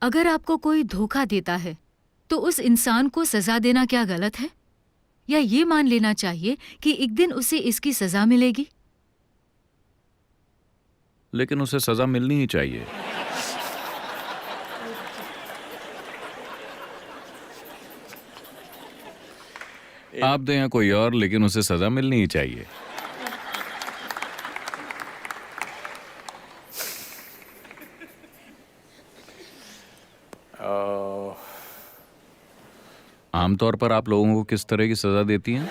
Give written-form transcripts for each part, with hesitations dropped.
अगर आपको कोई धोखा देता है तो उस इंसान को सजा देना क्या गलत है? या ये मान लेना चाहिए कि एक दिन उसे इसकी सजा मिलेगी? लेकिन उसे सजा मिलनी ही चाहिए। आप दें या कोई और, लेकिन उसे सजा मिलनी ही चाहिए। आमतौर पर आप लोगों को किस तरह की सजा देती हैं?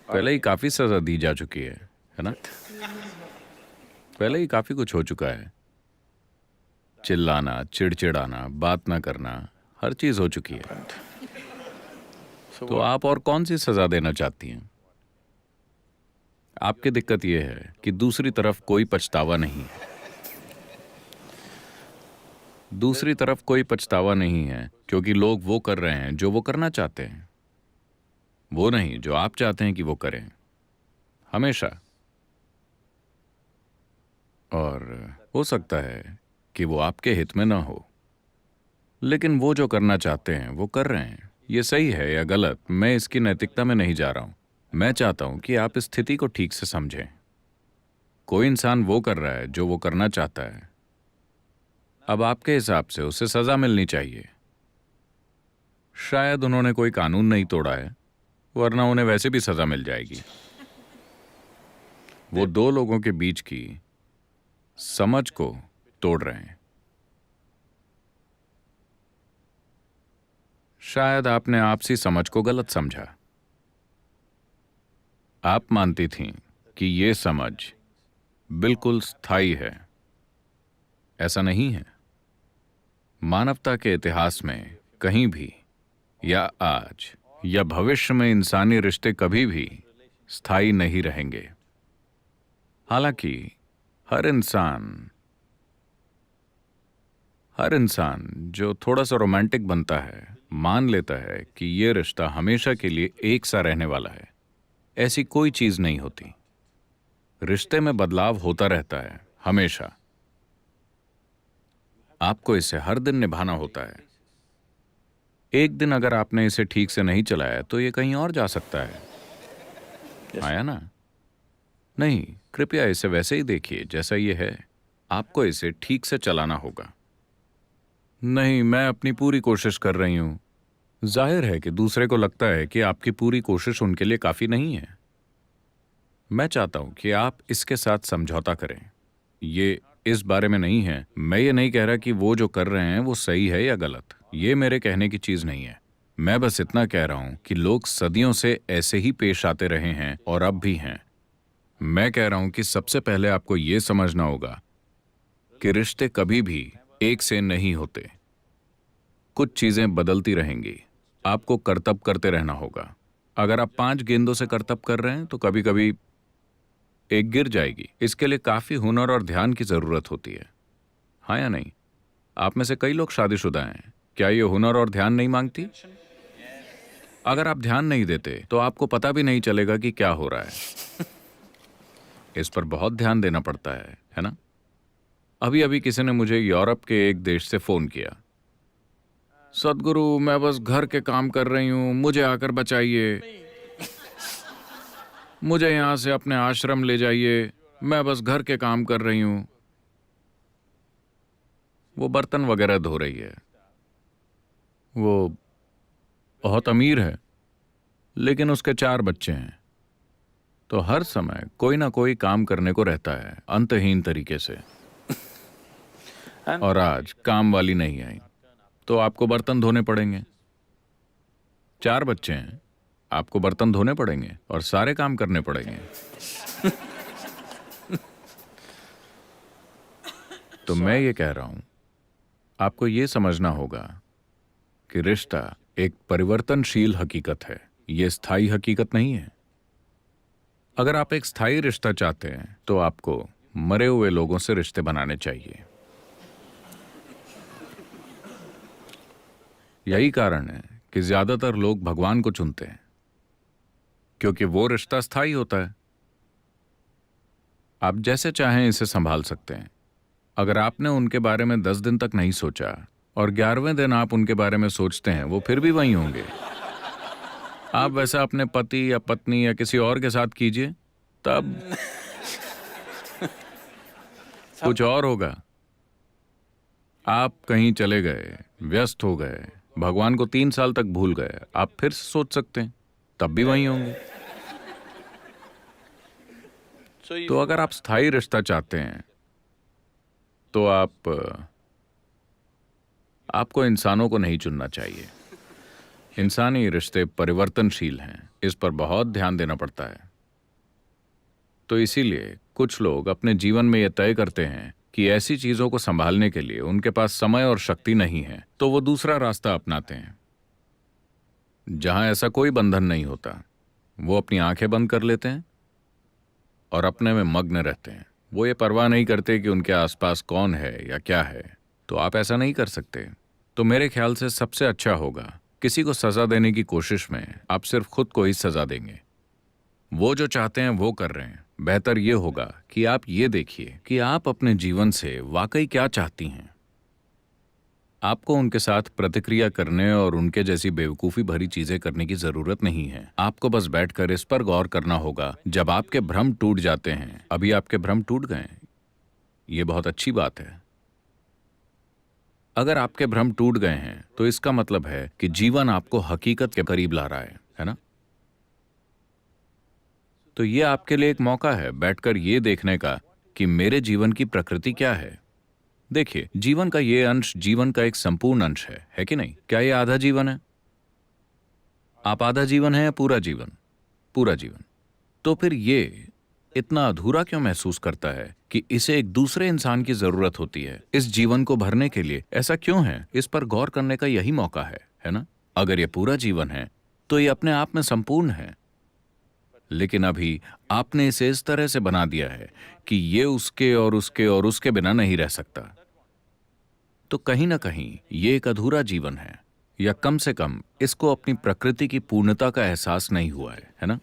पहले ही काफी सजा दी जा चुकी है ना? पहले ही काफी कुछ हो चुका है। चिल्लाना, चिड़चिड़ाना, बात ना करना, हर चीज हो चुकी है। तो आप और कौन सी सजा देना चाहती हैं? आपकी दिक्कत यह है कि दूसरी तरफ कोई पछतावा नहीं है। दूसरी तरफ कोई पछतावा नहीं है क्योंकि लोग वो कर रहे हैं जो वो करना चाहते हैं, वो नहीं जो आप चाहते हैं कि वो करें, हमेशा। और हो सकता है कि वो आपके हित में ना हो, लेकिन वो जो करना चाहते हैं वो कर रहे हैं। ये सही है या गलत, मैं इसकी नैतिकता में नहीं जा रहा हूं। मैं चाहता हूं कि आप इस स्थिति को ठीक से समझें। कोई इंसान वो कर रहा है जो वो करना चाहता है। अब आपके हिसाब से उसे सजा मिलनी चाहिए। शायद उन्होंने कोई कानून नहीं तोड़ा है, वरना उन्हें वैसे भी सजा मिल जाएगी। वो दो लोगों के बीच की समझ को तोड़ रहे हैं। शायद आपने आपसी समझ को गलत समझा। आप मानती थीं कि ये समझ बिल्कुल स्थायी है। ऐसा नहीं है। मानवता के इतिहास में कहीं भी, या आज या भविष्य में, इंसानी रिश्ते कभी भी स्थायी नहीं रहेंगे। हालांकि हर इंसान जो थोड़ा सा रोमांटिक बनता है, मान लेता है कि ये रिश्ता हमेशा के लिए एक सा रहने वाला है। ऐसी कोई चीज नहीं होती। रिश्ते में बदलाव होता रहता है, हमेशा। आपको इसे हर दिन निभाना होता है। एक दिन अगर आपने इसे ठीक से नहीं चलाया तो ये कहीं और जा सकता है। आया ना? नहीं, कृपया इसे वैसे ही देखिए जैसा ये है। आपको इसे ठीक से चलाना होगा। नहीं, मैं अपनी पूरी कोशिश कर रही हूं। जाहिर है कि दूसरे को लगता है कि आपकी पूरी कोशिश उनके लिए काफी नहीं है। मैं चाहता हूं कि आप इसके साथ समझौता करें। ये इस बारे में नहीं है। मैं ये नहीं कह रहा कि वो जो कर रहे हैं वो सही है या गलत। ये मेरे कहने की चीज नहीं है। मैं बस इतना कह रहा हूं कि लोग सदियों से ऐसे ही पेश आते रहे हैं और अब भी हैं। मैं कह रहा हूं कि सबसे पहले आपको ये समझना होगा कि रिश्ते कभी भी एक से नहीं होते। कुछ चीजें बदलती रहेंगी। आपको करतब करते रहना होगा। अगर आप 5 गेंदों से करतब कर रहे हैं तो कभी कभी एक गिर जाएगी। इसके लिए काफी हुनर और ध्यान की जरूरत होती है। हाँ या नहीं? आप में से कई लोग शादीशुदा हैं। क्या ये हुनर और ध्यान नहीं मांगती? अगर आप ध्यान नहीं देते तो आपको पता भी नहीं चलेगा कि क्या हो रहा है। इस पर बहुत ध्यान देना पड़ता है ना? अभी अभी किसी ने मुझे यूरोप के एक देश से फोन किया। सदगुरु, मैं बस घर के काम कर रही हूं, मुझे आकर बचाइए। मुझे यहां से अपने आश्रम ले जाइए, मैं बस घर के काम कर रही हूं। वो बर्तन वगैरह धो रही है। वो बहुत अमीर है, लेकिन उसके 4 बच्चे हैं। तो हर समय कोई ना कोई काम करने को रहता है, अंतहीन तरीके से। और आज काम वाली नहीं आई तो आपको बर्तन धोने पड़ेंगे। 4 बच्चे हैं, आपको बर्तन धोने पड़ेंगे और सारे काम करने पड़ेंगे। तो मैं ये कह रहा हूं, आपको ये समझना होगा कि रिश्ता एक परिवर्तनशील हकीकत है। ये स्थायी हकीकत नहीं है। अगर आप एक स्थायी रिश्ता चाहते हैं तो आपको मरे हुए लोगों से रिश्ते बनाने चाहिए। यही कारण है कि ज्यादातर लोग भगवान को चुनते हैं, क्योंकि वो रिश्ता स्थायी होता है। आप जैसे चाहें इसे संभाल सकते हैं। अगर आपने उनके बारे में 10 दिन तक नहीं सोचा और 11वें दिन आप उनके बारे में सोचते हैं, वो फिर भी वहीं होंगे। आप वैसा अपने पति या पत्नी या किसी और के साथ कीजिए, तब कुछ और होगा। आप कहीं चले गए, व्यस्त हो गए, भगवान को 3 साल तक भूल गए, आप फिर से सोच सकते हैं, तब भी वहीं होंगे। तो अगर आप स्थायी रिश्ता चाहते हैं तो आपको इंसानों को नहीं चुनना चाहिए। इंसानी रिश्ते परिवर्तनशील हैं, इस पर बहुत ध्यान देना पड़ता है। तो इसीलिए कुछ लोग अपने जीवन में यह तय करते हैं कि ऐसी चीजों को संभालने के लिए उनके पास समय और शक्ति नहीं है, तो वो दूसरा रास्ता अपनाते हैं जहां ऐसा कोई बंधन नहीं होता। वो अपनी आंखें बंद कर लेते हैं और अपने में मग्न रहते हैं। वो ये परवाह नहीं करते कि उनके आसपास कौन है या क्या है। तो आप ऐसा नहीं कर सकते। तो मेरे ख्याल से सबसे अच्छा होगा, किसी को सजा देने की कोशिश में आप सिर्फ खुद को ही सजा देंगे। वो जो चाहते हैं वो कर रहे हैं। बेहतर ये होगा कि आप ये देखिए कि आप अपने जीवन से वाकई क्या चाहती हैं। आपको उनके साथ प्रतिक्रिया करने और उनके जैसी बेवकूफ़ी भरी चीज़ें करने की ज़रूरत नहीं है। आपको बस बैठकर इस पर गौर करना होगा। जब आपके भ्रम टूट जाते हैं, अभी आपके भ्रम टूट गए, ये बहुत अच्छी बात है। अगर आपके भ्रम टूट गए हैं तो इसका मतलब है कि जीवन आपको हकीकत के करीब ला रहा है ना? तो ये आपके लिए एक मौका है बैठकर ये देखने का कि मेरे जीवन की प्रकृति क्या है। देखिए, जीवन का ये अंश जीवन का एक संपूर्ण अंश है कि नहीं? क्या ये आधा जीवन है? आप आधा जीवन है या पूरा जीवन? पूरा जीवन। तो फिर ये इतना अधूरा क्यों महसूस करता है कि इसे एक दूसरे इंसान की जरूरत होती है इस जीवन को भरने के लिए? ऐसा क्यों है? इस पर गौर करने का यही मौका है ना? अगर ये पूरा जीवन है तो ये अपने आप में संपूर्ण है, लेकिन अभी आपने इसे इस तरह से बना दिया है कि ये उसके और उसके और उसके बिना नहीं रह सकता। तो कहीं ना कहीं ये एक अधूरा जीवन है, या कम से कम इसको अपनी प्रकृति की पूर्णता का एहसास नहीं हुआ है ना?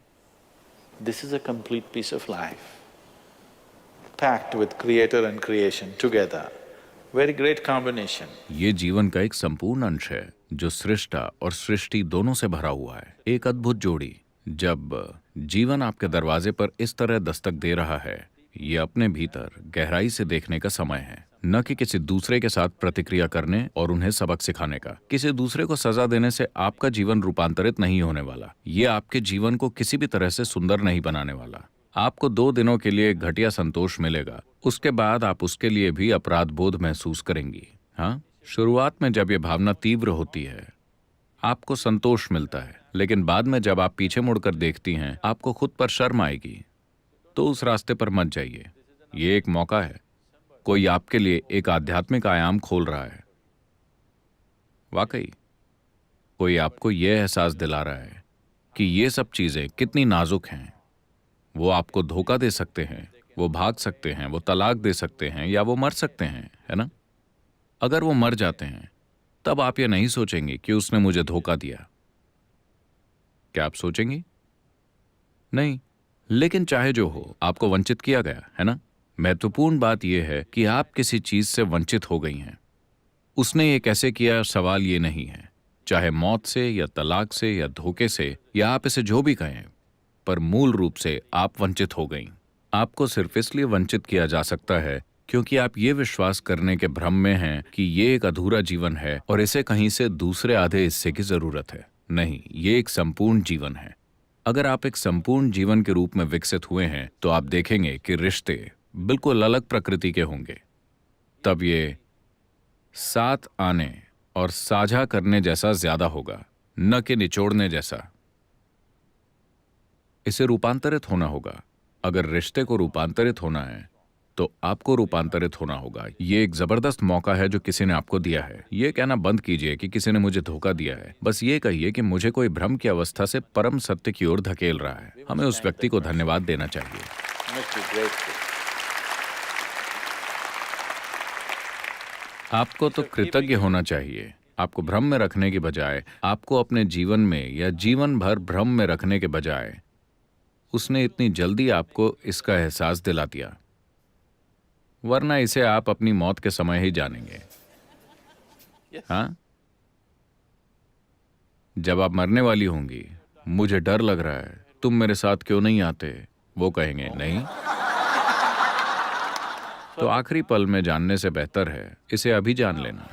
This is a complete piece of life, packed with creator and creation together. Very great combination. ये जीवन का एक संपूर्ण अंश है जो सृष्टा और सृष्टि दोनों से भरा हुआ है। एक अद्भुत जोड़ी। जब जीवन आपके दरवाजे पर इस तरह दस्तक दे रहा है, ये अपने भीतर गहराई से देखने का समय है, न कि किसी दूसरे के साथ प्रतिक्रिया करने और उन्हें सबक सिखाने का। किसी दूसरे को सजा देने से आपका जीवन रूपांतरित नहीं होने वाला। ये आपके जीवन को किसी भी तरह से सुंदर नहीं बनाने वाला। आपको 2 दिनों के लिए एक घटिया संतोष मिलेगा, उसके बाद आप उसके लिए भी अपराध बोध महसूस करेंगी। हाँ, शुरुआत में जब ये भावना तीव्र होती है आपको संतोष मिलता है, लेकिन बाद में जब आप पीछे मुड़कर देखती हैं आपको खुद पर शर्म आएगी। तो उस रास्ते पर मत जाइए। ये एक मौका है, कोई आपके लिए एक आध्यात्मिक आयाम खोल रहा है। वाकई कोई आपको यह एहसास दिला रहा है कि ये सब चीजें कितनी नाजुक हैं। वो आपको धोखा दे सकते हैं, वो भाग सकते हैं, वो तलाक दे सकते हैं, या वो मर सकते हैं, है ना? अगर वो मर जाते हैं तब आप ये नहीं सोचेंगे कि उसने मुझे धोखा दिया। क्या आप सोचेंगी? नहीं। लेकिन चाहे जो हो, आपको वंचित किया गया है ना? महत्वपूर्ण बात यह है कि आप किसी चीज से वंचित हो गई हैं। उसने ये कैसे किया, सवाल ये नहीं है। चाहे मौत से या तलाक से या धोखे से, या आप इसे जो भी कहें, पर मूल रूप से आप वंचित हो गईं। आपको सिर्फ इसलिए वंचित किया जा सकता है क्योंकि आप ये विश्वास करने के भ्रम में हैं कि ये एक अधूरा जीवन है और इसे कहीं से दूसरे आधे हिस्से की जरूरत है। नहीं, ये एक संपूर्ण जीवन है। अगर आप एक संपूर्ण जीवन के रूप में विकसित हुए हैं तो आप देखेंगे कि रिश्ते बिल्कुल अलग प्रकृति के होंगे। तब ये साथ आने और साझा करने जैसा ज्यादा होगा, न कि निचोड़ने जैसा। इसे रूपांतरित होना होगा। अगर रिश्ते को रूपांतरित होना है तो आपको रूपांतरित होना होगा। ये एक जबरदस्त मौका है जो किसी ने आपको दिया है। ये कहना बंद कीजिए कि किसी ने मुझे धोखा दिया है। बस ये कहिए कि मुझे कोई भ्रम की अवस्था से परम सत्य की ओर धकेल रहा है। हमें उस व्यक्ति को धन्यवाद देना चाहिए। आपको तो कृतज्ञ होना चाहिए। आपको भ्रम में रखने की बजाय, आपको अपने जीवन में या जीवन भर भ्रम में रखने के बजाय उसने इतनी जल्दी आपको इसका एहसास दिला दिया। वरना इसे आप अपनी मौत के समय ही जानेंगे। हाँ, जब आप मरने वाली होंगी, मुझे डर लग रहा है, तुम मेरे साथ क्यों नहीं आते, वो कहेंगे नहीं। तो आखिरी पल में जानने से बेहतर है इसे अभी जान लेना।